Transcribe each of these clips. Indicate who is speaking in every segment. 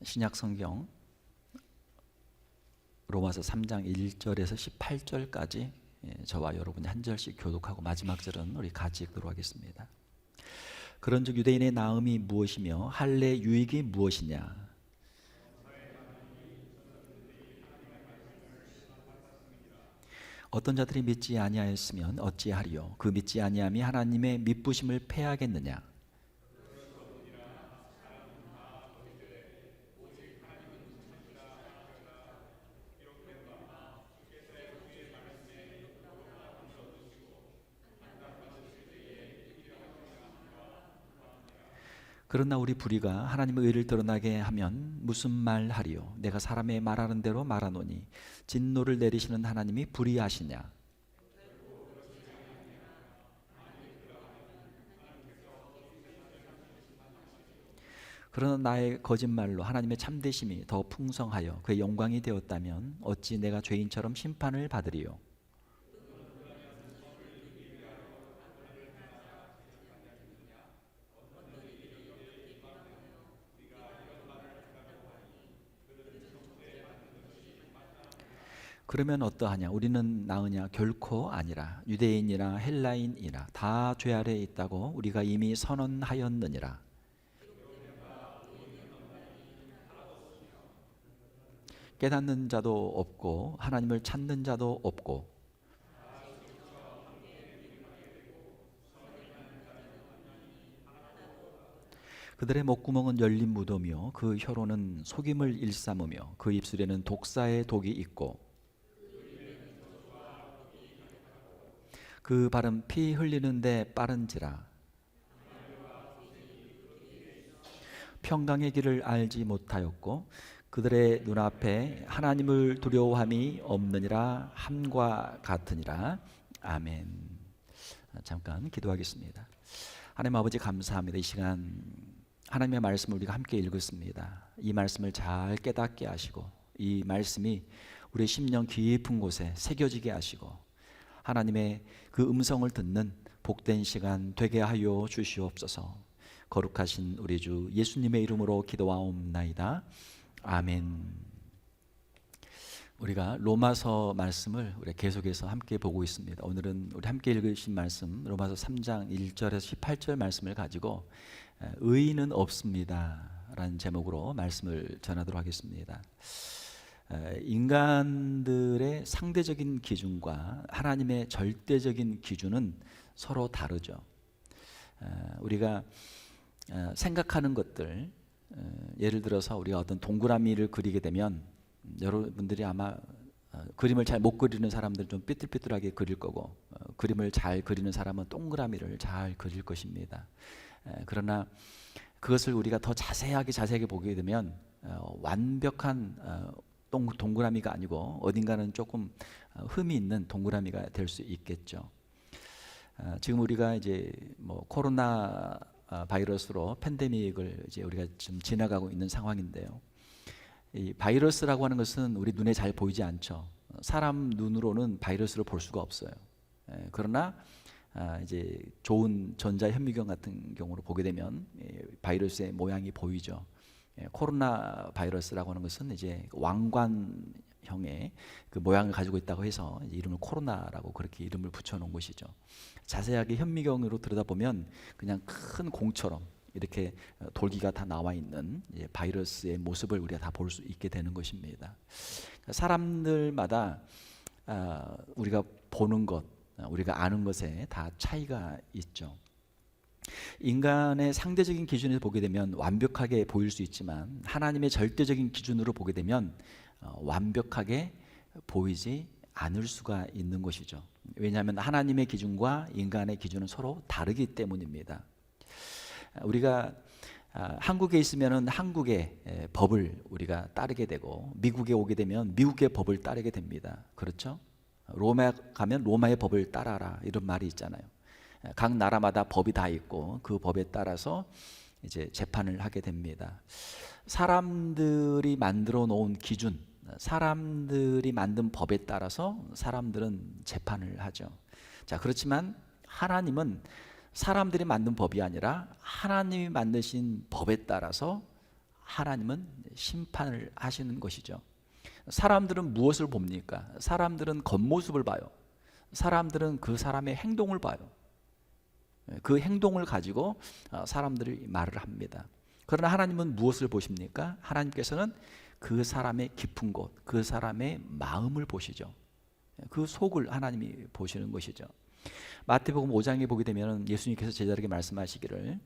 Speaker 1: 신약 성경 로마서 3장 1절에서 18절까지 저와 여러분이 한 절씩 교독하고 마지막 절은 우리 같이 읽도록 하겠습니다. 그런즉 유대인의 나음이 무엇이며 할례의 유익이 무엇이냐? 어떤 자들이 믿지 아니하였으면 어찌하리요? 그 믿지 아니함이 하나님의 믿부심을 패하겠느냐? 그러나 우리 불의가 하나님의 의를 드러나게 하면 무슨 말 하리요? 내가 사람의 말하는 대로 말하노니 진노를 내리시는 하나님이 불의하시냐? 그러나 나의 거짓말로 하나님의 참되심이 더 풍성하여 그의 영광이 되었다면 어찌 내가 죄인처럼 심판을 받으리요? 그러면 어떠하냐? 우리는 나으냐? 결코 아니라. 유대인이나 헬라인이나 다 죄 아래에 있다고 우리가 이미 선언하였느니라. 깨닫는 자도 없고 하나님을 찾는 자도 없고 그들의 목구멍은 열린 무덤이요 그 혀로는 속임을 일삼으며 그 입술에는 독사의 독이 있고 그 발은 피 흘리는데 빠른지라. 평강의 길을 알지 못하였고 그들의 눈앞에 하나님을 두려워함이 없느니라 함과 같으니라. 아멘. 잠깐 기도하겠습니다. 하나님 아버지 감사합니다. 이 시간 하나님의 말씀을 우리가 함께 읽었습니다. 이 말씀을 잘 깨닫게 하시고 이 말씀이 우리의 심령 깊은 곳에 새겨지게 하시고 하나님의 그 음성을 듣는 복된 시간 되게 하여 주시옵소서. 거룩하신 우리 주 예수님의 이름으로 기도하옵나이다. 아멘. 우리가 로마서 말씀을 우리 계속해서 함께 보고 있습니다. 오늘은 우리 함께 읽으신 말씀 로마서 3장 1절에서 18절 말씀을 가지고 의인은 없습니다 라는 제목으로 말씀을 전하도록 하겠습니다. 인간들의 상대적인 기준과 하나님의 절대적인 기준은 서로 다르죠. 우리가 생각하는 것들, 예를 들어서 우리가 어떤 동그라미를 그리게 되면 여러분들이 아마 그림을 잘 못 그리는 사람들은 좀 삐뚤삐뚤하게 그릴 거고 그림을 잘 그리는 사람은 동그라미를 잘 그릴 것입니다. 그러나 그것을 우리가 더 자세하게 보게 되면 완벽한 동그라미가 아니고 어딘가는 조금 흠이 있는 동그라미가 될 수 있겠죠. 지금 우리가 이제 뭐 코로나 바이러스로 팬데믹을 이제 우리가 지금 지나가고 있는 상황인데요. 이 바이러스라고 하는 것은 우리 눈에 잘 보이지 않죠. 사람 눈으로는 바이러스를 볼 수가 없어요. 그러나 이제 좋은 전자 현미경 같은 경우로 보게 되면 바이러스의 모양이 보이죠. 코로나 바이러스라고 하는 것은 이제 왕관형의 그 모양을 가지고 있다고 해서 이름을 코로나라고 그렇게 이름을 붙여놓은 것이죠. 자세하게 현미경으로 들여다보면 그냥 큰 공처럼 이렇게 돌기가 다 나와 있는 바이러스의 모습을 우리가 다 볼 수 있게 되는 것입니다. 사람들마다 우리가 보는 것, 우리가 아는 것에 다 차이가 있죠. 인간의 상대적인 기준에서 보게 되면 완벽하게 보일 수 있지만 하나님의 절대적인 기준으로 보게 되면 완벽하게 보이지 않을 수가 있는 것이죠. 왜냐하면 하나님의 기준과 인간의 기준은 서로 다르기 때문입니다. 우리가 한국에 있으면 한국의 법을 우리가 따르게 되고 미국에 오게 되면 미국의 법을 따르게 됩니다. 그렇죠? 로마에 가면 로마의 법을 따라라 이런 말이 있잖아요. 각 나라마다 법이 다 있고 그 법에 따라서 이제 재판을 하게 됩니다. 사람들이 만들어 놓은 기준, 사람들이 만든 법에 따라서 사람들은 재판을 하죠. 자, 그렇지만 하나님은 사람들이 만든 법이 아니라 하나님이 만드신 법에 따라서 하나님은 심판을 하시는 것이죠. 사람들은 무엇을 봅니까? 사람들은 겉모습을 봐요. 사람들은 그 사람의 행동을 봐요. 그 행동을 가지고 사람들이 말을 합니다. 그러나 하나님은 무엇을 보십니까? 하나님께서는 그 사람의 깊은 곳, 그 사람의 마음을 보시죠. 그 속을 하나님이 보시는 것이죠. 마태복음 5장에 보게 되면 예수님께서 제자들에게 말씀하시기를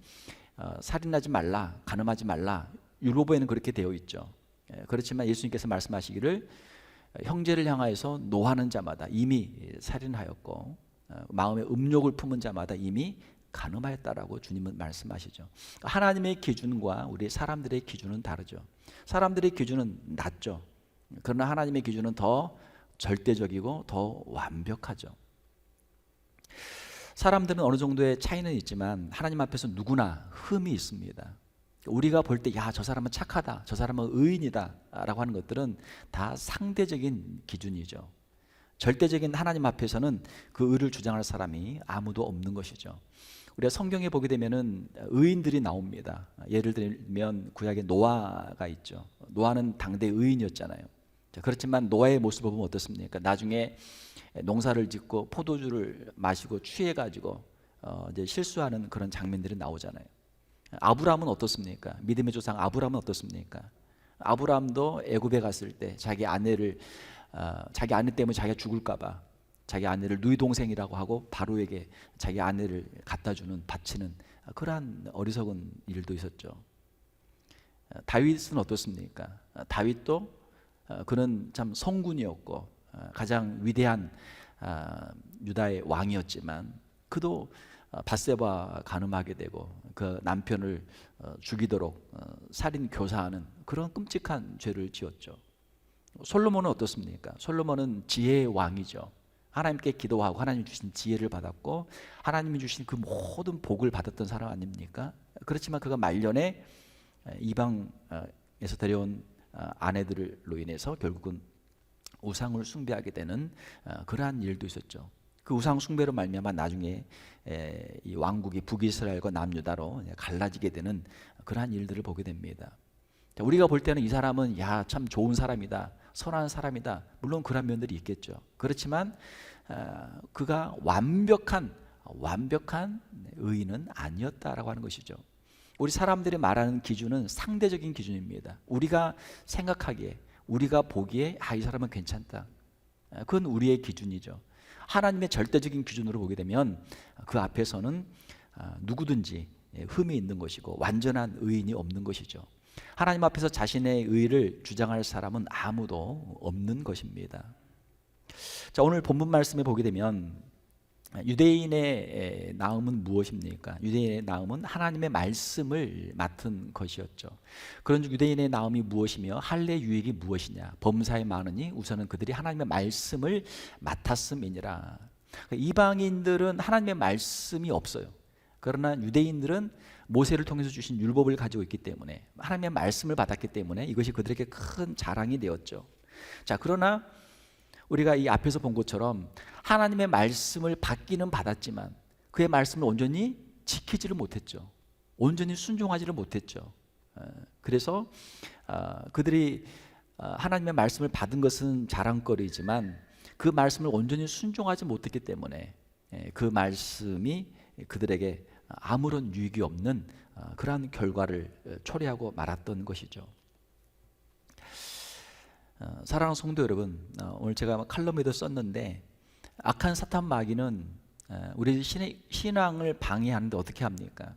Speaker 1: 살인하지 말라, 간음하지 말라. 율법에는 그렇게 되어 있죠. 그렇지만 예수님께서 말씀하시기를 형제를 향하여서 노하는 자마다 이미 살인하였고 마음에 음욕을 품은 자마다 이미 간음하였다라고 주님은 말씀하시죠. 하나님의 기준과 우리 사람들의 기준은 다르죠. 사람들의 기준은 낮죠. 그러나 하나님의 기준은 더 절대적이고 더 완벽하죠. 사람들은 어느 정도의 차이는 있지만 하나님 앞에서 누구나 흠이 있습니다. 우리가 볼 때 야, 저 사람은 착하다, 저 사람은 의인이다 라고 하는 것들은 다 상대적인 기준이죠. 절대적인 하나님 앞에서는 그 의를 주장할 사람이 아무도 없는 것이죠. 우리가 성경에 보게 되면은 의인들이 나옵니다. 예를 들면 구약에 노아가 있죠. 노아는 당대 의인이었잖아요. 그렇지만 노아의 모습을 보면 어떻습니까? 나중에 농사를 짓고 포도주를 마시고 취해가지고 이제 실수하는 그런 장면들이 나오잖아요. 아브라함은 어떻습니까? 믿음의 조상 아브라함은 어떻습니까? 아브라함도 애굽에 갔을 때 자기 아내 때문에 자기가 죽을까봐 자기 아내를 누이 동생이라고 하고 바로에게 자기 아내를 갖다주는 바치는 그러한 어리석은 일도 있었죠. 다윗은 어떻습니까? 다윗도 그는 참 성군이었고 가장 위대한 유다의 왕이었지만 그도 밧세바 간음하게 되고 그 남편을 죽이도록 살인 교사하는 그런 끔찍한 죄를 지었죠. 솔로몬은 어떻습니까? 솔로몬은 지혜의 왕이죠. 하나님께 기도하고 하나님 주신 지혜를 받았고 하나님이 주신 그 모든 복을 받았던 사람 아닙니까? 그렇지만 그가 말년에 이방에서 데려온 아내들로 인해서 결국은 우상을 숭배하게 되는 그러한 일도 있었죠. 그 우상 숭배로 말미암아 나중에 이 왕국이 북이스라엘과 남유다로 갈라지게 되는 그러한 일들을 보게 됩니다. 우리가 볼 때는 이 사람은 야, 참 좋은 사람이다, 선한 사람이다. 물론 그런 면들이 있겠죠. 그렇지만 그가 완벽한 의인은 아니었다라고 하는 것이죠. 우리 사람들이 말하는 기준은 상대적인 기준입니다. 우리가 생각하기에, 우리가 보기에 이 사람은 괜찮다. 그건 우리의 기준이죠. 하나님의 절대적인 기준으로 보게 되면 그 앞에서는 누구든지 흠이 있는 것이고 완전한 의인이 없는 것이죠. 하나님 앞에서 자신의 의를 주장할 사람은 아무도 없는 것입니다. 자, 오늘 본문 말씀에 보게 되면 유대인의 나음은 무엇입니까? 유대인의 나음은 하나님의 말씀을 맡은 것이었죠. 그런 유대인의 나음이 무엇이며 할례 유익이 무엇이냐? 범사에 많으니 우선은 그들이 하나님의 말씀을 맡았음이니라. 이방인들은 하나님의 말씀이 없어요. 그러나 유대인들은 모세를 통해서 주신 율법을 가지고 있기 때문에 하나님의 말씀을 받았기 때문에 이것이 그들에게 큰 자랑이 되었죠. 자, 그러나 우리가 이 앞에서 본 것처럼 하나님의 말씀을 받기는 받았지만 그의 말씀을 온전히 지키지를 못했죠. 온전히 순종하지를 못했죠. 그래서 그들이 하나님의 말씀을 받은 것은 자랑거리지만 그 말씀을 온전히 순종하지 못했기 때문에 그 말씀이 그들에게 아무런 유익이 없는 그러한 결과를 초래하고 말았던 것이죠. 사랑하는 성도 여러분, 오늘 제가 칼럼에도 썼는데 악한 사탄 마귀는 우리 신앙을 방해하는데 어떻게 합니까?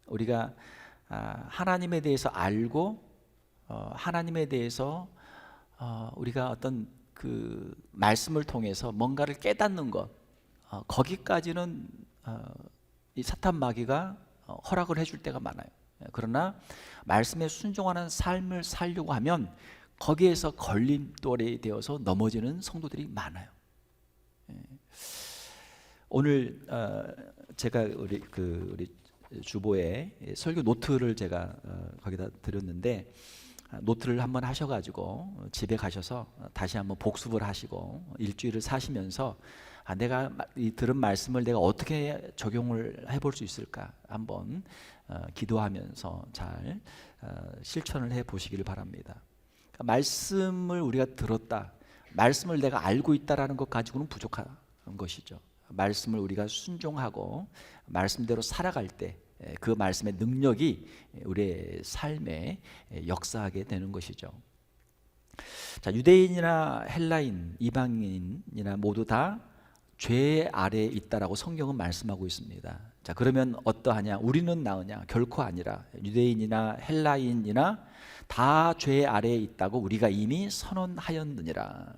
Speaker 1: 우리가 하나님에 대해서 알고 하나님에 대해서 우리가 어떤 그 말씀을 통해서 뭔가를 깨닫는 것, 거기까지는 이 사탄 마귀가 허락을 해줄 때가 많아요. 그러나 말씀에 순종하는 삶을 살려고 하면 거기에서 걸림돌이 되어서 넘어지는 성도들이 많아요. 오늘 제가 우리 주보에 설교 노트를 제가 거기다 드렸는데 노트를 한번 하셔가지고 집에 가셔서 다시 한번 복습을 하시고 일주일을 사시면서 내가 이 들은 말씀을 내가 어떻게 적용을 해볼 수 있을까 한번 기도하면서 잘 실천을 해 보시기를 바랍니다. 그러니까 말씀을 우리가 들었다, 말씀을 내가 알고 있다라는 것 가지고는 부족한 것이죠. 말씀을 우리가 순종하고 말씀대로 살아갈 때 그 말씀의 능력이 우리의 삶에 역사하게 되는 것이죠. 자, 유대인이나 헬라인, 이방인이나 모두 다 죄 아래에 있다라고 성경은 말씀하고 있습니다. 자, 그러면 어떠하냐? 우리는 나으냐? 결코 아니라 유대인이나 헬라인이나 다 죄 아래에 있다고 우리가 이미 선언하였느니라.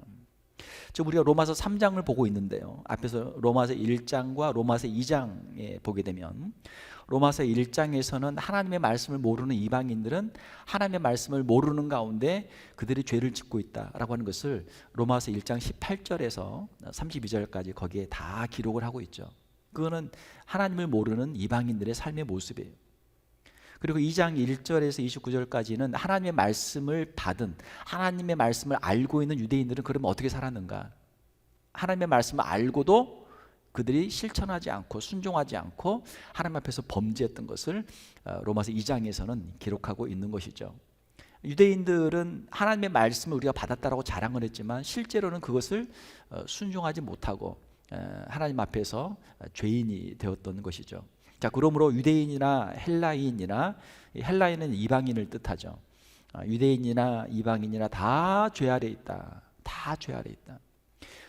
Speaker 1: 지금 우리가 로마서 3장을 보고 있는데요, 앞에서 로마서 1장과 로마서 2장에 보게 되면 로마서 1장에서는 하나님의 말씀을 모르는 이방인들은 하나님의 말씀을 모르는 가운데 그들이 죄를 짓고 있다라고 하는 것을 로마서 1장 18절에서 32절까지 거기에 다 기록을 하고 있죠. 그거는 하나님을 모르는 이방인들의 삶의 모습이에요. 그리고 2장 1절에서 29절까지는 하나님의 말씀을 받은, 하나님의 말씀을 알고 있는 유대인들은 그러면 어떻게 살았는가? 하나님의 말씀을 알고도 그들이 실천하지 않고 순종하지 않고 하나님 앞에서 범죄했던 것을 로마서 2장에서는 기록하고 있는 것이죠. 유대인들은 하나님의 말씀을 우리가 받았다라고 자랑을 했지만 실제로는 그것을 순종하지 못하고 하나님 앞에서 죄인이 되었던 것이죠. 자, 그러므로 유대인이나 헬라인이나, 헬라인은 이방인을 뜻하죠. 유대인이나 이방인이나 다 죄 아래에 있다. 다 죄 아래에 있다.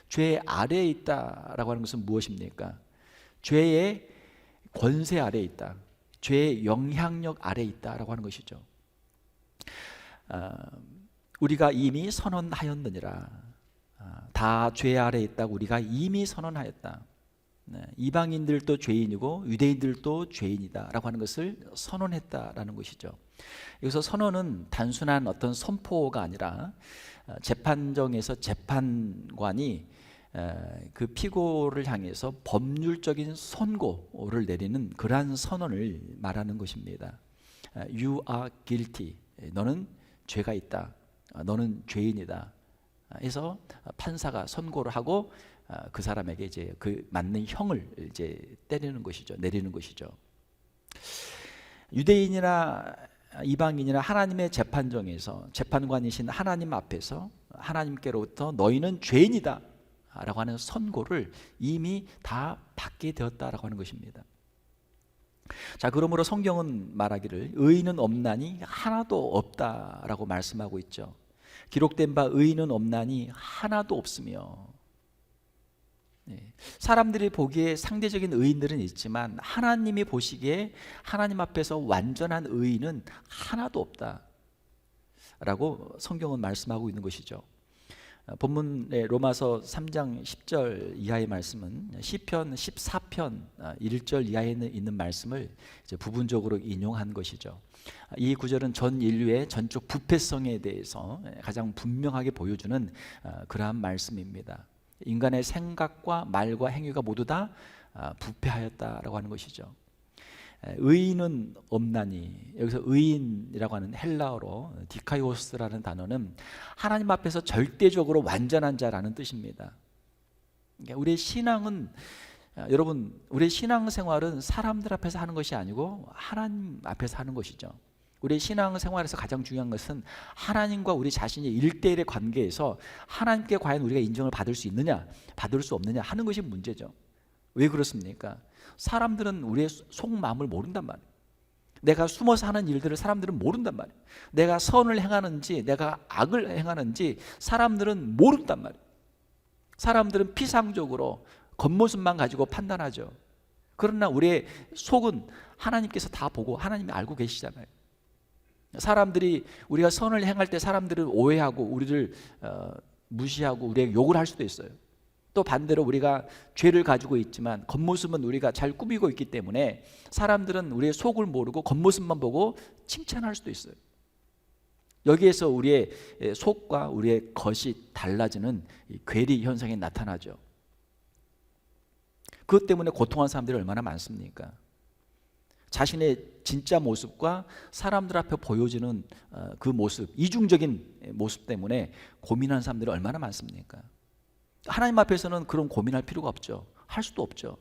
Speaker 1: 죄 아래에 있다라고 하는 것은 무엇입니까? 죄의 권세 아래에 있다. 죄의 영향력 아래에 있다라고 하는 것이죠. 우리가 이미 선언하였느니라. 다 죄 아래에 있다고 우리가 이미 선언하였다. 이방인들도 죄인이고 유대인들도 죄인이다라고 하는 것을 선언했다라는 것이죠. 여기서 선언은 단순한 어떤 선포가 아니라 재판정에서 재판관이 그 피고를 향해서 법률적인 선고를 내리는 그러한 선언을 말하는 것입니다. You are guilty. 너는 죄가 있다. 너는 죄인이다. 해서 판사가 선고를 하고 그 사람에게 이제 그 맞는 형을 이제 때리는 것이죠. 내리는 것이죠. 유대인이나 이방인이나 하나님의 재판정에서 재판관이신 하나님 앞에서 하나님께로부터 너희는 죄인이다 라고 하는 선고를 이미 다 받게 되었다라고 하는 것입니다. 자, 그러므로 성경은 말하기를 의인은 없나니 하나도 없다라고 말씀하고 있죠. 기록된 바 의인은 없나니 하나도 없으며, 사람들이 보기에 상대적인 의인들은 있지만 하나님이 보시기에 하나님 앞에서 완전한 의인은 하나도 없다 라고 성경은 말씀하고 있는 것이죠. 본문의 로마서 3장 10절 이하의 말씀은 시편 14편 1절 이하에 있는 말씀을 이제 부분적으로 인용한 것이죠. 이 구절은 전 인류의 전적 부패성에 대해서 가장 분명하게 보여주는 그러한 말씀입니다. 인간의 생각과 말과 행위가 모두 다 부패하였다라고 하는 것이죠. 의인은 없나니, 여기서 의인이라고 하는 헬라어로 디카이오스라는 단어는 하나님 앞에서 절대적으로 완전한 자라는 뜻입니다. 우리의 신앙은, 여러분, 우리의 신앙생활은 사람들 앞에서 하는 것이 아니고 하나님 앞에서 하는 것이죠. 우리의 신앙생활에서 가장 중요한 것은 하나님과 우리 자신의 일대일의 관계에서 하나님께 과연 우리가 인정을 받을 수 있느냐 받을 수 없느냐 하는 것이 문제죠. 왜 그렇습니까? 사람들은 우리의 속마음을 모른단 말이에요. 내가 숨어서 하는 일들을 사람들은 모른단 말이에요. 내가 선을 행하는지 내가 악을 행하는지 사람들은 모른단 말이에요. 사람들은 피상적으로 겉모습만 가지고 판단하죠. 그러나 우리의 속은 하나님께서 다 보고 하나님이 알고 계시잖아요. 사람들이 우리가 선을 행할 때 사람들은 오해하고 우리를 무시하고 우리에게 욕을 할 수도 있어요. 또 반대로 우리가 죄를 가지고 있지만 겉모습은 우리가 잘 꾸미고 있기 때문에 사람들은 우리의 속을 모르고 겉모습만 보고 칭찬할 수도 있어요. 여기에서 우리의 속과 우리의 겉이 달라지는 괴리 현상이 나타나죠. 그것 때문에 고통하는 사람들이 얼마나 많습니까? 자신의 진짜 모습과 사람들 앞에 보여지는 그 모습, 이중적인 모습 때문에 고민하는 사람들이 얼마나 많습니까? 하나님 앞에서는 그런 고민할 필요가 없죠. 할 수도 없죠.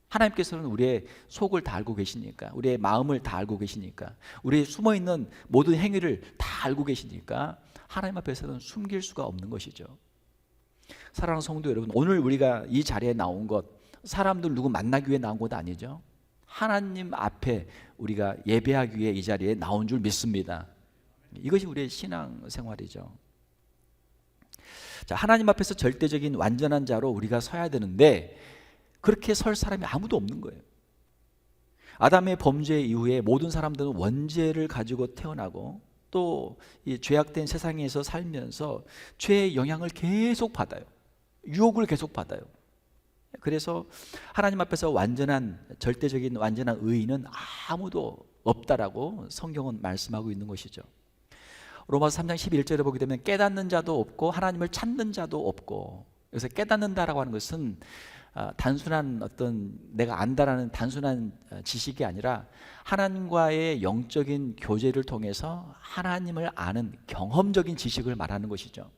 Speaker 1: 하나님께서는 우리의 속을 다 알고 계시니까, 우리의 마음을 다 알고 계시니까, 우리의 숨어있는 모든 행위를 다 알고 계시니까 하나님 앞에서는 숨길 수가 없는 것이죠. 사랑하는 성도 여러분, 오늘 우리가 이 자리에 나온 것, 사람들 누구 만나기 위해 나온 것 아니죠. 하나님 앞에 우리가 예배하기 위해 이 자리에 나온 줄 믿습니다. 이것이 우리의 신앙 생활이죠. 자, 하나님 앞에서 절대적인 완전한 자로 우리가 서야 되는데 그렇게 설 사람이 아무도 없는 거예요. 아담의 범죄 이후에 모든 사람들은 원죄를 가지고 태어나고 또 이 죄악된 세상에서 살면서 죄의 영향을 계속 받아요. 유혹을 계속 받아요. 그래서 하나님 앞에서 완전한, 절대적인 완전한 의인은 아무도 없다라고 성경은 말씀하고 있는 것이죠. 로마서 3장 11절에 보게 되면 깨닫는 자도 없고 하나님을 찾는 자도 없고, 그래서 깨닫는다라고 하는 것은 단순한 어떤 내가 안다라는 단순한 지식이 아니라 하나님과의 영적인 교제를 통해서 하나님을 아는 경험적인 지식을 말하는 것이죠.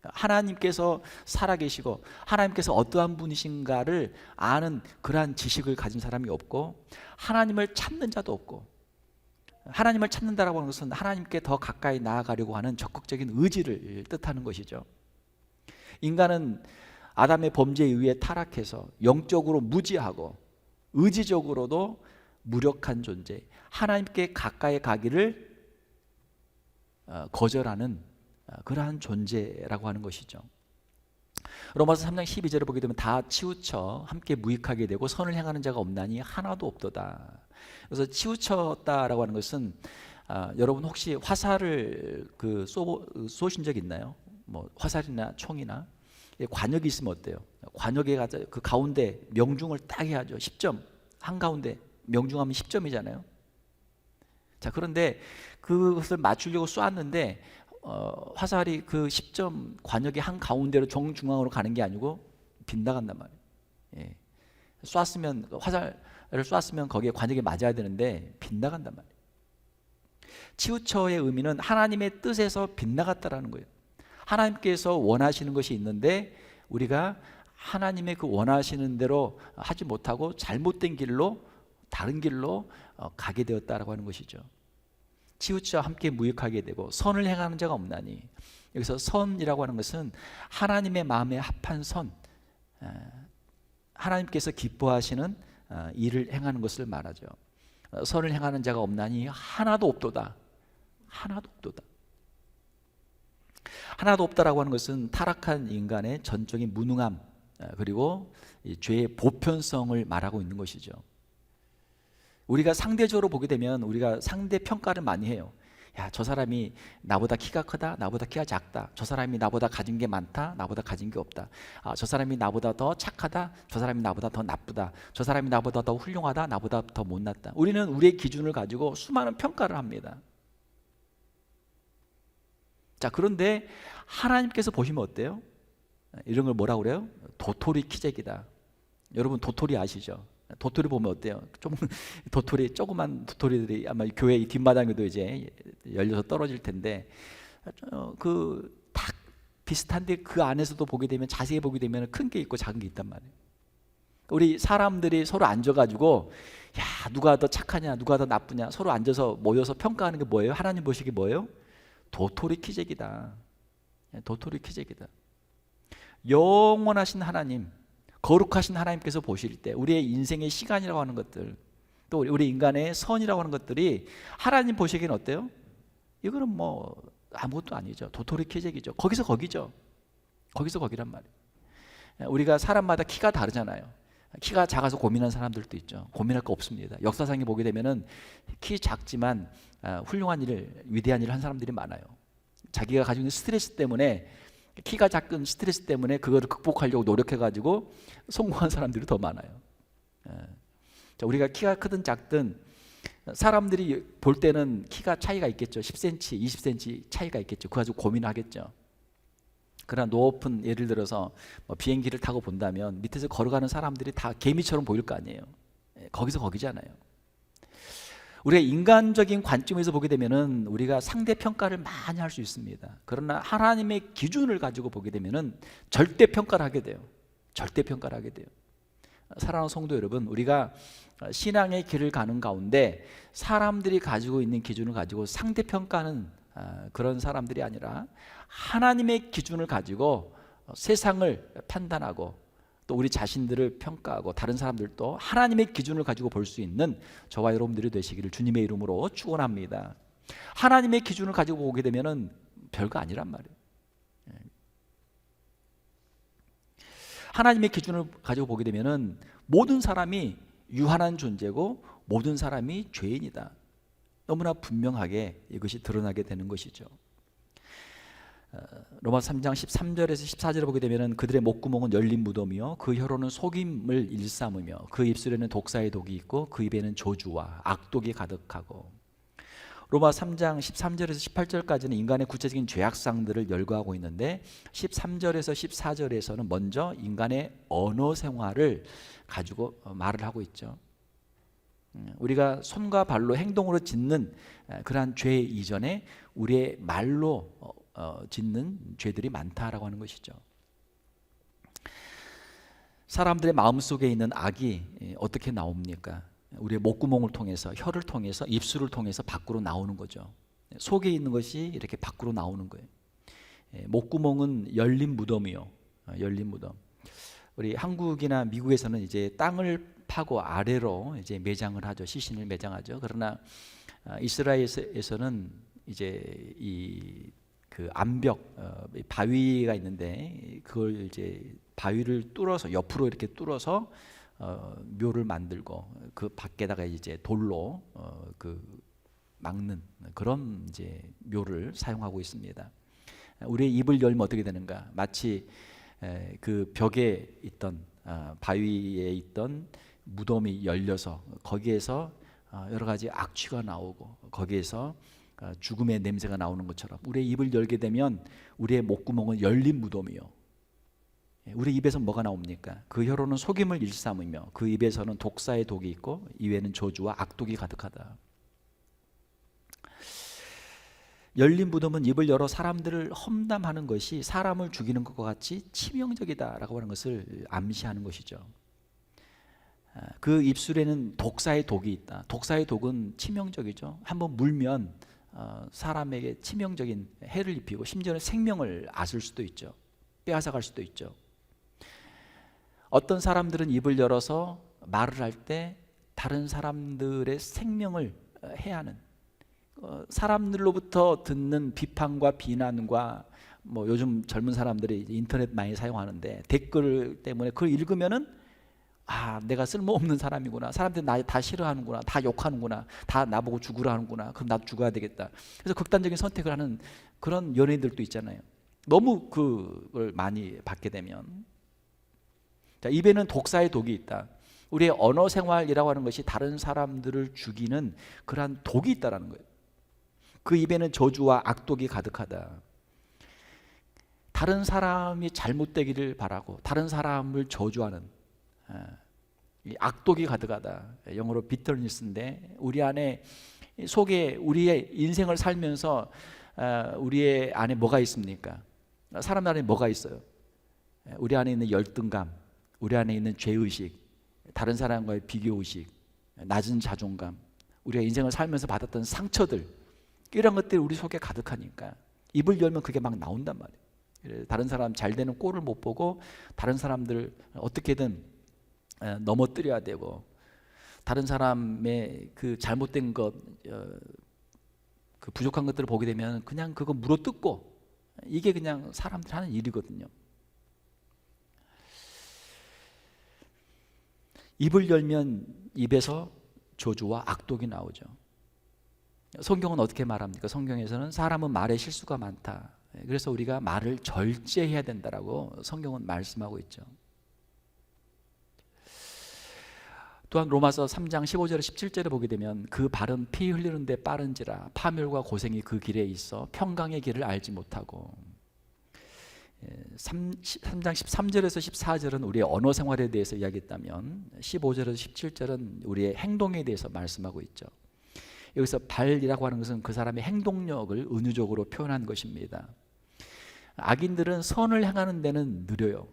Speaker 1: 하나님께서 살아계시고 하나님께서 어떠한 분이신가를 아는 그러한 지식을 가진 사람이 없고, 하나님을 찾는 자도 없고, 하나님을 찾는다라고 하는 것은 하나님께 더 가까이 나아가려고 하는 적극적인 의지를 뜻하는 것이죠. 인간은 아담의 범죄에 의해 타락해서 영적으로 무지하고 의지적으로도 무력한 존재, 하나님께 가까이 가기를 거절하는 그러한 존재라고 하는 것이죠. 로마서 3장 12절을 보게 되면 다 치우쳐 함께 무익하게 되고 선을 행하는 자가 없나니 하나도 없도다. 그래서 치우쳤다라고 하는 것은 여러분 혹시 화살을 쏘신 적 있나요? 뭐 화살이나 총이나 관역이 있으면 어때요? 관역에 가서 그 가운데 명중을 딱 해야죠. 10점 한가운데 명중하면 10점이잖아요. 자, 그런데 그것을 맞추려고 쏘았는데 화살이 그 10점 관역의 한 가운데로 정중앙으로 가는 게 아니고 빗나간단 말이에요. 예. 쐈으면 화살을 쐈으면 거기에 관역에 맞아야 되는데 빗나간단 말이에요. 치우쳐의 의미는 하나님의 뜻에서 빗나갔다라는 거예요. 하나님께서 원하시는 것이 있는데 우리가 하나님의 그 원하시는 대로 하지 못하고 잘못된 길로, 다른 길로 가게 되었다라고 하는 것이죠. 치우쳐 함께 무익하게 되고 선을 행하는 자가 없나니, 여기서 선이라고 하는 것은 하나님의 마음에 합한 선, 하나님께서 기뻐하시는 일을 행하는 것을 말하죠. 선을 행하는 자가 없나니 하나도 없도다. 하나도 없도다. 하나도 없다라고 하는 것은 타락한 인간의 전적인 무능함, 그리고 죄의 보편성을 말하고 있는 것이죠. 우리가 상대적으로 보게 되면 우리가 상대 평가를 많이 해요. 야, 저 사람이 나보다 키가 크다, 나보다 키가 작다, 저 사람이 나보다 가진 게 많다, 나보다 가진 게 없다, 저 사람이 나보다 더 착하다, 저 사람이 나보다 더 나쁘다, 저 사람이 나보다 더 훌륭하다, 나보다 더 못났다. 우리는 우리의 기준을 가지고 수많은 평가를 합니다. 자, 그런데 하나님께서 보시면 어때요? 이런 걸 뭐라고 그래요? 도토리 키재기다. 여러분 도토리 아시죠? 도토리 보면 어때요? 조그만 도토리들이 아마 교회 이 뒷마당에도 이제 열려서 떨어질 텐데 딱 비슷한데 그 안에서도 보게 되면, 자세히 보게 되면 큰 게 있고 작은 게 있단 말이에요. 우리 사람들이 서로 앉아가지고 야, 누가 더 착하냐, 누가 더 나쁘냐 서로 앉아서 모여서 평가하는 게 뭐예요? 하나님 보시기에 뭐예요? 도토리 키재기다. 도토리 키재기다. 영원하신 하나님, 거룩하신 하나님께서 보실 때 우리의 인생의 시간이라고 하는 것들, 또 우리 인간의 선이라고 하는 것들이 하나님 보시기엔 어때요? 이거는 뭐 아무것도 아니죠. 도토리 키재기죠. 거기서 거기죠. 거기서 거기란 말이에요. 우리가 사람마다 키가 다르잖아요. 키가 작아서 고민하는 사람들도 있죠. 고민할 거 없습니다. 역사상에 보게 되면은 키 작지만 훌륭한 일을, 위대한 일을 한 사람들이 많아요. 자기가 가지고 있는 스트레스 때문에, 키가 작은 스트레스 때문에 그거를 극복하려고 노력해가지고 성공한 사람들이 더 많아요. 자, 우리가 키가 크든 작든 사람들이 볼 때는 키가 차이가 있겠죠. 10cm, 20cm 차이가 있겠죠. 그거 가지고 고민하겠죠. 그러나 높은, 예를 들어서 뭐 비행기를 타고 본다면 밑에서 걸어가는 사람들이 다 개미처럼 보일 거 아니에요. 거기서 거기잖아요. 우리가 인간적인 관점에서 보게 되면은 우리가 상대 평가를 많이 할 수 있습니다. 그러나 하나님의 기준을 가지고 보게 되면은 절대 평가를 하게 돼요. 절대 평가를 하게 돼요. 사랑하는 성도 여러분, 우리가 신앙의 길을 가는 가운데 사람들이 가지고 있는 기준을 가지고 상대 평가하는 그런 사람들이 아니라 하나님의 기준을 가지고 세상을 판단하고 또 우리 자신들을 평가하고 다른 사람들도 하나님의 기준을 가지고 볼 수 있는 저와 여러분들이 되시기를 주님의 이름으로 축원합니다. 하나님의 기준을 가지고 보게 되면은 별거 아니란 말이에요. 하나님의 기준을 가지고 보게 되면은 모든 사람이 유한한 존재고 모든 사람이 죄인이다. 너무나 분명하게 이것이 드러나게 되는 것이죠. 로마서 3장 13절에서 14절을 보게 되면 그들의 목구멍은 열린 무덤이요 그 혀로는 속임을 일삼으며 그 입술에는 독사의 독이 있고 그 입에는 저주와 악독이 가득하고. 로마 3장 13절에서 18절까지는 인간의 구체적인 죄악상들을 열거하고 있는데 13절에서 14절에서는 먼저 인간의 언어 생활을 가지고 말을 하고 있죠. 우리가 손과 발로 행동으로 짓는 그러한 죄 이전에 우리의 말로 짓는 죄들이 많다라고 하는 것이죠. 사람들의 마음속에 있는 악이 어떻게 나옵니까? 우리의 목구멍을 통해서, 혀를 통해서, 입술을 통해서 밖으로 나오는 거죠. 속에 있는 것이 이렇게 밖으로 나오는 거예요. 목구멍은 열린 무덤이요. 열린 무덤. 우리 한국이나 미국에서는 이제 땅을 파고 아래로 이제 매장을 하죠. 시신을 매장하죠. 그러나 이스라엘에서는 이제 그 암벽 바위가 있는데 그걸 이제 바위를 뚫어서 옆으로 이렇게 뚫어서 묘를 만들고 그 밖에다가 이제 돌로 그 막는 그런 이제 묘를 사용하고 있습니다. 우리의 입을 열면 어떻게 되는가? 마치 그 벽에 있던 바위에 있던 무덤이 열려서 거기에서 여러 가지 악취가 나오고 거기에서 죽음의 냄새가 나오는 것처럼 우리의 입을 열게 되면 우리의 목구멍은 열린 무덤이요. 우리 입에서 뭐가 나옵니까? 그 혀로는 속임을 일삼으며 그 입에서는 독사의 독이 있고 이외에는 저주와 악독이 가득하다. 열린 무덤은 입을 열어 사람들을 험담하는 것이 사람을 죽이는 것과 같이 치명적이다라고 하는 것을 암시하는 것이죠. 그 입술에는 독사의 독이 있다. 독사의 독은 치명적이죠. 한번 물면 사람에게 치명적인 해를 입히고 심지어는 생명을 앗을 수도 있죠. 빼앗아갈 수도 있죠. 어떤 사람들은 입을 열어서 말을 할 때 다른 사람들의 생명을 해하는 사람들로부터 듣는 비판과 비난과 뭐 요즘 젊은 사람들이 인터넷 많이 사용하는데 댓글 때문에 그걸 읽으면은 내가 쓸모없는 사람이구나. 사람들이 나 다 싫어하는구나. 다 욕하는구나. 다 나보고 죽으라 하는구나. 그럼 나도 죽어야 되겠다. 그래서 극단적인 선택을 하는 그런 연예인들도 있잖아요. 너무 그걸 많이 받게 되면. 자, 입에는 독사의 독이 있다. 우리의 언어 생활이라고 하는 것이 다른 사람들을 죽이는 그러한 독이 있다라는 거예요. 그 입에는 저주와 악독이 가득하다. 다른 사람이 잘못되기를 바라고 다른 사람을 저주하는 이 악독이 가득하다. 영어로 비터니스인데 우리 안에 속에 우리의 인생을 살면서 우리의 안에 뭐가 있습니까? 사람 안에 뭐가 있어요? 우리 안에 있는 열등감, 우리 안에 있는 죄의식, 다른 사람과의 비교의식, 낮은 자존감, 우리가 인생을 살면서 받았던 상처들, 이런 것들이 우리 속에 가득하니까 입을 열면 그게 막 나온단 말이에요. 다른 사람 잘 되는 꼴을 못 보고 다른 사람들 어떻게든 넘어뜨려야 되고 다른 사람의 그 잘못된 것, 그 부족한 것들을 보게 되면 그냥 그거 물어뜯고 이게 그냥 사람들 하는 일이거든요. 입을 열면 입에서 저주와 악독이 나오죠. 성경은 어떻게 말합니까? 성경에서는 사람은 말에 실수가 많다. 그래서 우리가 말을 절제해야 된다라고 성경은 말씀하고 있죠. 또한 로마서 3장 15절에 17절에 보게 되면 그 발은 피 흘리는 데 빠른지라 파멸과 고생이 그 길에 있어 평강의 길을 알지 못하고. 3장 13절에서 14절은 우리의 언어 생활에 대해서 이야기했다면 15절에서 17절은 우리의 행동에 대해서 말씀하고 있죠. 여기서 발이라고 하는 것은 그 사람의 행동력을 은유적으로 표현한 것입니다. 악인들은 선을 행하는 데는 느려요.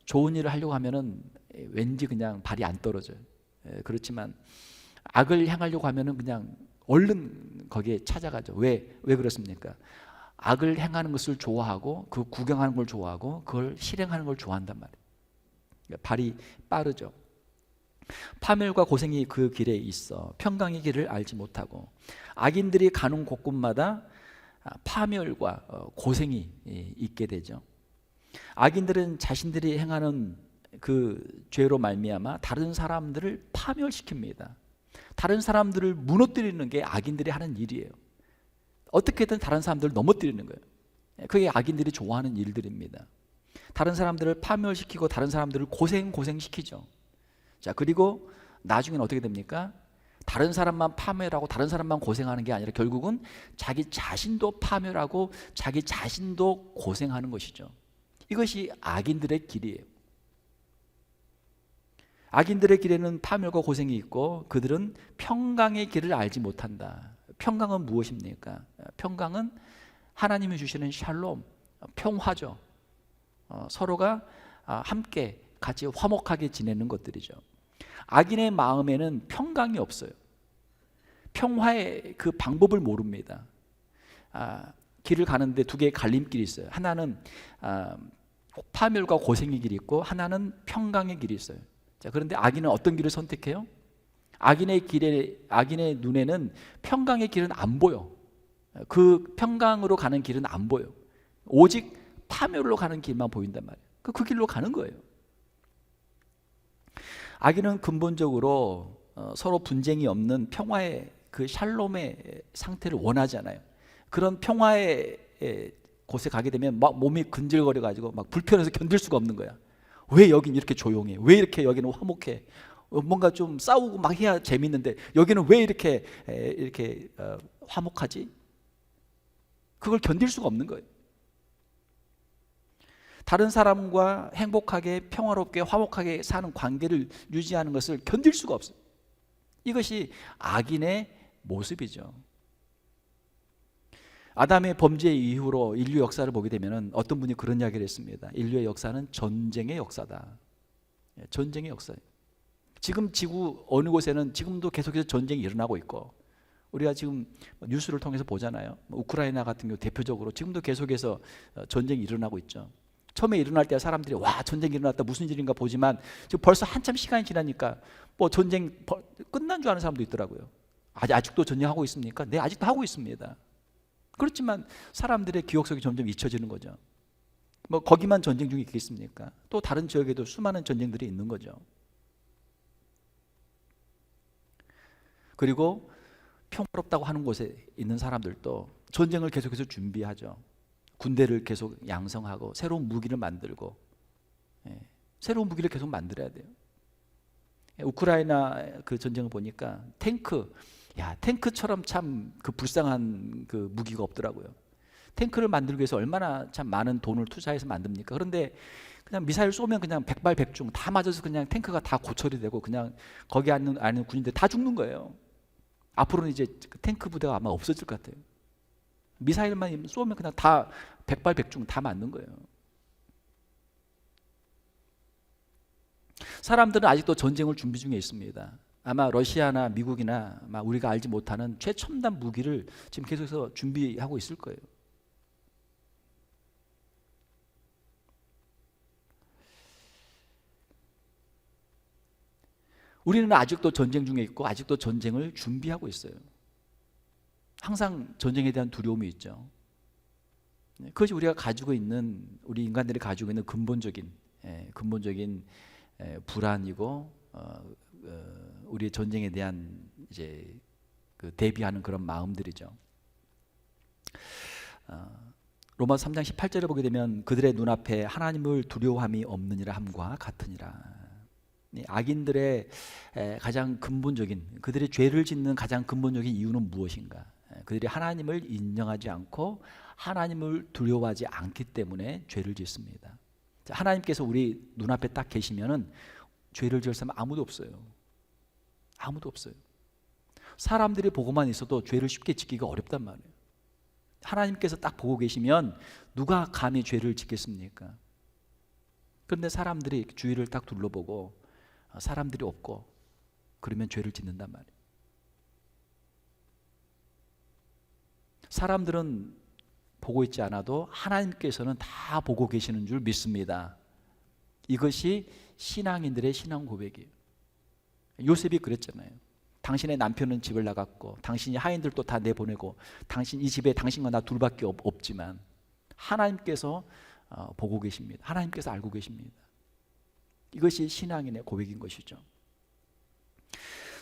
Speaker 1: 좋은 일을 하려고 하면은 왠지 그냥 발이 안 떨어져요. 그렇지만 악을 행하려고 하면은 그냥 얼른 거기에 찾아가죠. 왜 그렇습니까? 악을 행하는 것을 좋아하고 그 구경하는 걸 좋아하고 그걸 실행하는 걸 좋아한단 말이에요. 발이 빠르죠. 파멸과 고생이 그 길에 있어 평강의 길을 알지 못하고, 악인들이 가는 곳곳마다 파멸과 고생이 있게 되죠. 악인들은 자신들이 행하는 그 죄로 말미암아 다른 사람들을 파멸시킵니다. 다른 사람들을 무너뜨리는 게 악인들이 하는 일이에요. 어떻게든 다른 사람들을 넘어뜨리는 거예요. 그게 악인들이 좋아하는 일들입니다. 다른 사람들을 파멸시키고 다른 사람들을 고생시키죠. 자, 그리고 나중에는 어떻게 됩니까? 다른 사람만 파멸하고 다른 사람만 고생하는 게 아니라 결국은 자기 자신도 파멸하고 자기 자신도 고생하는 것이죠. 이것이 악인들의 길이에요. 악인들의 길에는 파멸과 고생이 있고 그들은 평강의 길을 알지 못한다. 평강은 무엇입니까? 평강은 하나님이 주시는 샬롬, 평화죠. 서로가 함께 같이 화목하게 지내는 것들이죠. 악인의 마음에는 평강이 없어요. 평화의 그 방법을 모릅니다. 길을 가는데 두 개의 갈림길이 있어요. 하나는 파멸과 고생의 길이 있고 하나는 평강의 길이 있어요. 자, 그런데 악인은 어떤 길을 선택해요? 악인의 눈에는 평강의 길은 안 보여. 그 평강으로 가는 길은 안 보여. 오직 파멸로 가는 길만 보인단 말이에요. 그 길로 가는 거예요. 악인은 근본적으로 서로 분쟁이 없는 평화의 그 샬롬의 상태를 원하잖아요. 그런 평화의 곳에 가게 되면 막 몸이 근질거려 가지고 막 불편해서 견딜 수가 없는 거야. 왜 여긴 이렇게 조용해? 왜 이렇게 여기는 화목해? 뭔가 좀 싸우고 막 해야 재밌는데 여기는 왜 이렇게 화목하지? 그걸 견딜 수가 없는 거예요. 다른 사람과 행복하게 평화롭게 화목하게 사는 관계를 유지하는 것을 견딜 수가 없어요. 이것이 악인의 모습이죠. 아담의 범죄 이후로 인류 역사를 보게 되면 어떤 분이 그런 이야기를 했습니다. 인류의 역사는 전쟁의 역사다. 전쟁의 역사예요. 지금 지구 어느 곳에는 지금도 계속해서 전쟁이 일어나고 있고, 우리가 지금 뉴스를 통해서 보잖아요. 우크라이나 같은 경우 대표적으로 지금도 계속해서 전쟁이 일어나고 있죠. 처음에 일어날 때 사람들이 와, 전쟁이 일어났다, 무슨 일인가 보지만 지금 벌써 한참 시간이 지나니까 뭐 전쟁 끝난 줄 아는 사람도 있더라고요. 아직도 전쟁하고 있습니까? 네, 아직도 하고 있습니다. 그렇지만 사람들의 기억 속에 점점 잊혀지는 거죠. 뭐 거기만 전쟁 중이 있겠습니까? 또 다른 지역에도 수많은 전쟁들이 있는 거죠. 그리고 평화롭다고 하는 곳에 있는 사람들도 전쟁을 계속해서 준비하죠. 군대를 계속 양성하고 새로운 무기를 만들고, 새로운 무기를 계속 만들어야 돼요. 우크라이나 그 전쟁을 보니까 탱크처럼 참 그 불쌍한 그 무기가 없더라고요. 탱크를 만들기 위해서 얼마나 참 많은 돈을 투자해서 만듭니까? 그런데 그냥 미사일 쏘면 그냥 백발백중 다 맞아서 그냥 탱크가 다 고철이 되고 그냥 거기 앉는 군인들 다 죽는 거예요. 앞으로는 이제 탱크 부대가 아마 없어질 것 같아요. 미사일만 쏘면 그냥 다 백발백중 다 맞는 거예요. 사람들은 아직도 전쟁을 준비 중에 있습니다. 아마 러시아나 미국이나 아마 우리가 알지 못하는 최첨단 무기를 지금 계속해서 준비하고 있을 거예요. 우리는 아직도 전쟁 중에 있고 아직도 전쟁을 준비하고 있어요. 항상 전쟁에 대한 두려움이 있죠. 그것이 우리가 가지고 있는, 우리 인간들이 가지고 있는 근본적인 불안이고 우리의 전쟁에 대한 이제 그 대비하는 그런 마음들이죠. 로마서 3장 18절을 보게 되면 그들의 눈앞에 하나님을 두려워함이 없느니라 함과 같으니라. 악인들의 가장 근본적인, 그들의 죄를 짓는 가장 근본적인 이유는 무엇인가? 그들이 하나님을 인정하지 않고 하나님을 두려워하지 않기 때문에 죄를 짓습니다. 하나님께서 우리 눈앞에 딱 계시면은 죄를 지을 사람 아무도 없어요. 아무도 없어요. 사람들이 보고만 있어도 죄를 쉽게 짓기가 어렵단 말이에요. 하나님께서 딱 보고 계시면 누가 감히 죄를 짓겠습니까? 그런데 사람들이 주위를 딱 둘러보고 사람들이 없고 그러면 죄를 짓는단 말이에요. 사람들은 보고 있지 않아도 하나님께서는 다 보고 계시는 줄 믿습니다. 이것이 신앙인들의 신앙 고백이에요. 요셉이 그랬잖아요. 당신의 남편은 집을 나갔고 당신이 하인들도 다 내보내고 당신 이 집에 당신과 나 둘밖에 없지만 하나님께서 보고 계십니다. 하나님께서 알고 계십니다. 이것이 신앙인의 고백인 것이죠.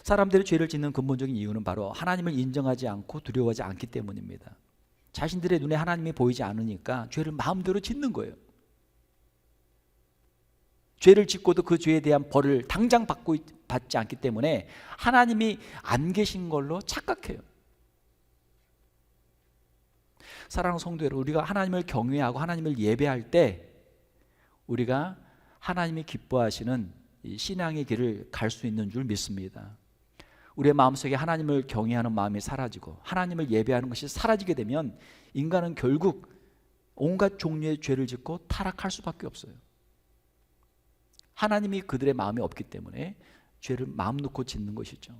Speaker 1: 사람들이 죄를 짓는 근본적인 이유는 바로 하나님을 인정하지 않고 두려워하지 않기 때문입니다. 자신들의 눈에 하나님이 보이지 않으니까 죄를 마음대로 짓는 거예요. 죄를 짓고도 그 죄에 대한 벌을 당장 받지 않기 때문에 하나님이 안 계신 걸로 착각해요. 사랑하는 성도 여러분, 우리가 하나님을 경외하고 하나님을 예배할 때 우리가 하나님이 기뻐하시는 이 신앙의 길을 갈 수 있는 줄 믿습니다. 우리의 마음속에 하나님을 경외하는 마음이 사라지고 하나님을 예배하는 것이 사라지게 되면 인간은 결국 온갖 종류의 죄를 짓고 타락할 수밖에 없어요. 하나님이 그들의 마음에 없기 때문에 죄를 마음 놓고 짓는 것이죠.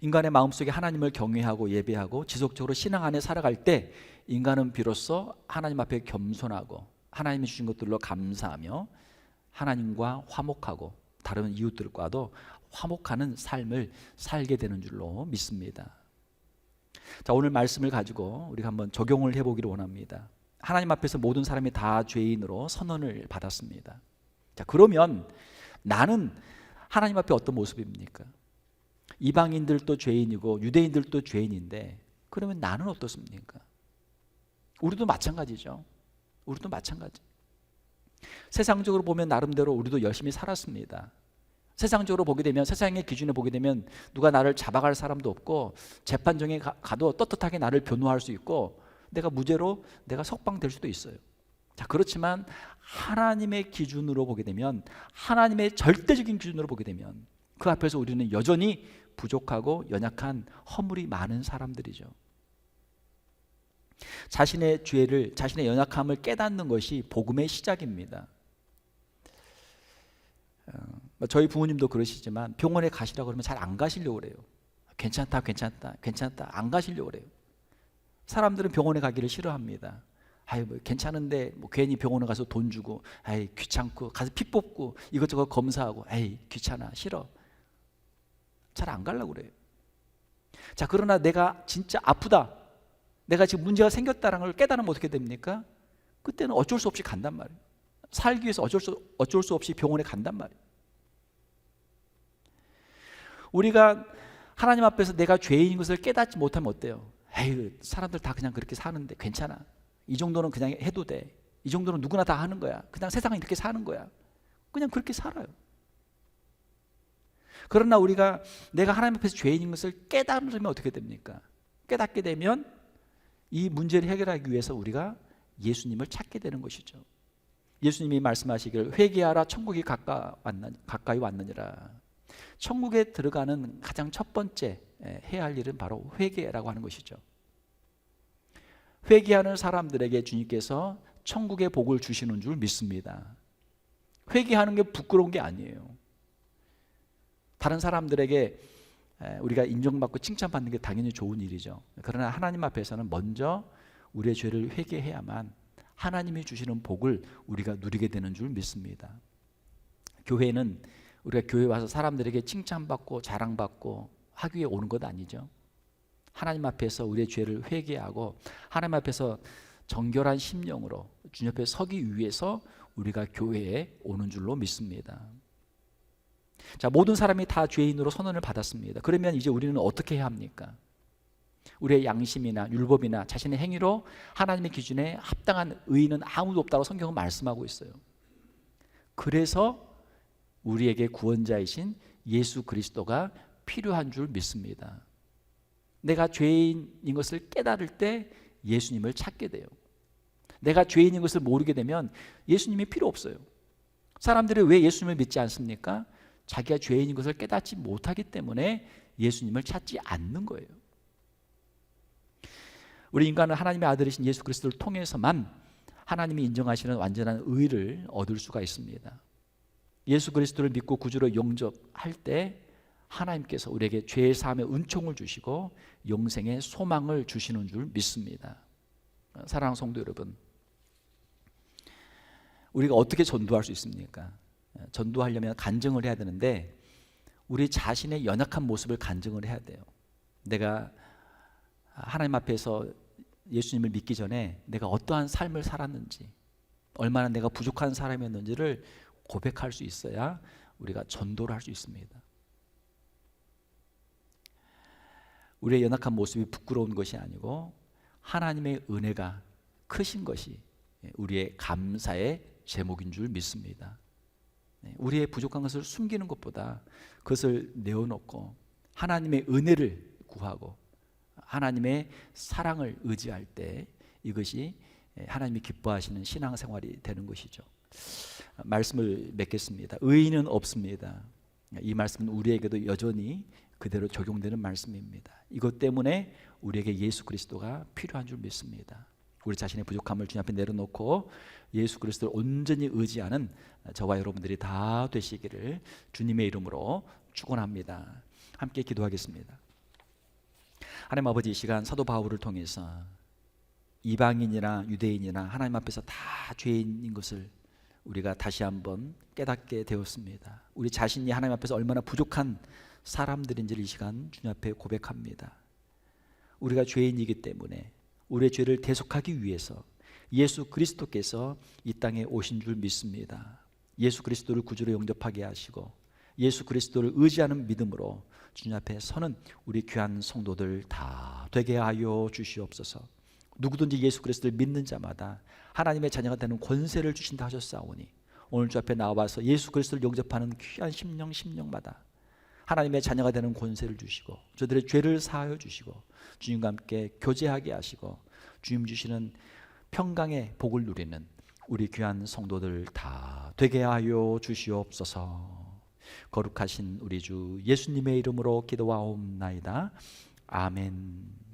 Speaker 1: 인간의 마음속에 하나님을 경외하고 예배하고 지속적으로 신앙 안에 살아갈 때 인간은 비로소 하나님 앞에 겸손하고 하나님이 주신 것들로 감사하며 하나님과 화목하고 다른 이웃들과도 화목하는 삶을 살게 되는 줄로 믿습니다. 자, 오늘 말씀을 가지고 우리가 한번 적용을 해보기를 원합니다. 하나님 앞에서 모든 사람이 다 죄인으로 선언을 받았습니다. 자, 그러면 나는 하나님 앞에 어떤 모습입니까? 이방인들도 죄인이고 유대인들도 죄인인데 그러면 나는 어떻습니까? 우리도 마찬가지죠. 우리도 마찬가지. 세상적으로 보면 나름대로 우리도 열심히 살았습니다. 세상적으로 보게 되면, 세상의 기준에 보게 되면 누가 나를 잡아갈 사람도 없고 재판정에 가도 떳떳하게 나를 변호할 수 있고 내가 무죄로 내가 석방될 수도 있어요. 자, 그렇지만 하나님의 기준으로 보게 되면, 하나님의 절대적인 기준으로 보게 되면 그 앞에서 우리는 여전히 부족하고 연약한 허물이 많은 사람들이죠. 자신의 죄를, 자신의 연약함을 깨닫는 것이 복음의 시작입니다. 저희 부모님도 그러시지만 병원에 가시라고 그러면 잘 안 가시려고 그래요. 괜찮다 안 가시려고 그래요. 사람들은 병원에 가기를 싫어합니다. 뭐 괜찮은데 뭐 괜히 병원에 가서 돈 주고 귀찮고 가서 피 뽑고 이것저것 검사하고 귀찮아 싫어. 잘 안 가려고 그래요. 자, 그러나 내가 진짜 아프다, 내가 지금 문제가 생겼다는 걸 깨달으면 어떻게 됩니까? 그때는 어쩔 수 없이 간단 말이에요. 살기 위해서 어쩔 수 없이 병원에 간단 말이에요. 우리가 하나님 앞에서 내가 죄인인 것을 깨닫지 못하면 어때요? 사람들 다 그냥 그렇게 사는데 괜찮아. 이 정도는 그냥 해도 돼. 이 정도는 누구나 다 하는 거야. 그냥 세상은 이렇게 사는 거야. 그냥 그렇게 살아요. 그러나 우리가 내가 하나님 앞에서 죄인인 것을 깨달으면 어떻게 됩니까? 깨닫게 되면 이 문제를 해결하기 위해서 우리가 예수님을 찾게 되는 것이죠. 예수님이 말씀하시기를 회개하라 천국이 가까이 왔느니라. 천국에 들어가는 가장 첫 번째 해야 할 일은 바로 회개라고 하는 것이죠. 회개하는 사람들에게 주님께서 천국의 복을 주시는 줄 믿습니다. 회개하는 게 부끄러운 게 아니에요. 다른 사람들에게 우리가 인정받고 칭찬받는 게 당연히 좋은 일이죠. 그러나 하나님 앞에서는 먼저 우리의 죄를 회개해야만 하나님이 주시는 복을 우리가 누리게 되는 줄 믿습니다. 교회는 우리가 교회 와서 사람들에게 칭찬받고 자랑받고 하기 위해 오는 것 아니죠. 하나님 앞에서 우리의 죄를 회개하고 하나님 앞에서 정결한 심령으로 주님 앞에 서기 위해서 우리가 교회에 오는 줄로 믿습니다. 자, 모든 사람이 다 죄인으로 선언을 받았습니다. 그러면 이제 우리는 어떻게 해야 합니까? 우리의 양심이나 율법이나 자신의 행위로 하나님의 기준에 합당한 의인은 아무도 없다고 성경은 말씀하고 있어요. 그래서 우리에게 구원자이신 예수 그리스도가 필요한 줄 믿습니다. 내가 죄인인 것을 깨달을 때 예수님을 찾게 돼요. 내가 죄인인 것을 모르게 되면 예수님이 필요 없어요. 사람들이 왜 예수님을 믿지 않습니까? 자기가 죄인인 것을 깨닫지 못하기 때문에 예수님을 찾지 않는 거예요. 우리 인간은 하나님의 아들이신 예수 그리스도를 통해서만 하나님이 인정하시는 완전한 의를 얻을 수가 있습니다. 예수 그리스도를 믿고 구주로 영접할 때 하나님께서 우리에게 죄 사함의 은총을 주시고 영생의 소망을 주시는 줄 믿습니다. 사랑하는 성도 여러분, 우리가 어떻게 전도할 수 있습니까? 전도하려면 간증을 해야 되는데 우리 자신의 연약한 모습을 간증을 해야 돼요. 내가 하나님 앞에서 예수님을 믿기 전에 내가 어떠한 삶을 살았는지, 얼마나 내가 부족한 사람이었는지를 고백할 수 있어야 우리가 전도를 할 수 있습니다. 우리의 연약한 모습이 부끄러운 것이 아니고 하나님의 은혜가 크신 것이 우리의 감사의 제목인 줄 믿습니다. 우리의 부족한 것을 숨기는 것보다 그것을 내어놓고 하나님의 은혜를 구하고 하나님의 사랑을 의지할 때 이것이 하나님이 기뻐하시는 신앙생활이 되는 것이죠. 말씀을 맺겠습니다. 의인은 없습니다. 이 말씀은 우리에게도 여전히 그대로 적용되는 말씀입니다. 이것 때문에 우리에게 예수 그리스도가 필요한 줄 믿습니다. 우리 자신의 부족함을 주님 앞에 내려놓고 예수 그리스도를 온전히 의지하는 저와 여러분들이 다 되시기를 주님의 이름으로 축원합니다. 함께 기도하겠습니다. 하나님 아버지, 이 시간 사도 바울을 통해서 이방인이나 유대인이나 하나님 앞에서 다 죄인인 것을 우리가 다시 한번 깨닫게 되었습니다. 우리 자신이 하나님 앞에서 얼마나 부족한 사람들인지를 이 시간 주님 앞에 고백합니다. 우리가 죄인이기 때문에 우리의 죄를 대속하기 위해서 예수 그리스도께서 이 땅에 오신 줄 믿습니다. 예수 그리스도를 구주로 영접하게 하시고 예수 그리스도를 의지하는 믿음으로 주님 앞에 서는 우리 귀한 성도들 다 되게 하여 주시옵소서. 누구든지 예수 그리스도를 믿는 자마다 하나님의 자녀가 되는 권세를 주신다 하셨사오니 오늘 주 앞에 나와서 예수 그리스도를 영접하는 귀한 심령마다 하나님의 자녀가 되는 권세를 주시고 저들의 죄를 사하여 주시고 주님과 함께 교제하게 하시고 주님 주시는 평강의 복을 누리는 우리 귀한 성도들 다 되게 하여 주시옵소서. 거룩하신 우리 주 예수님의 이름으로 기도하옵나이다. 아멘.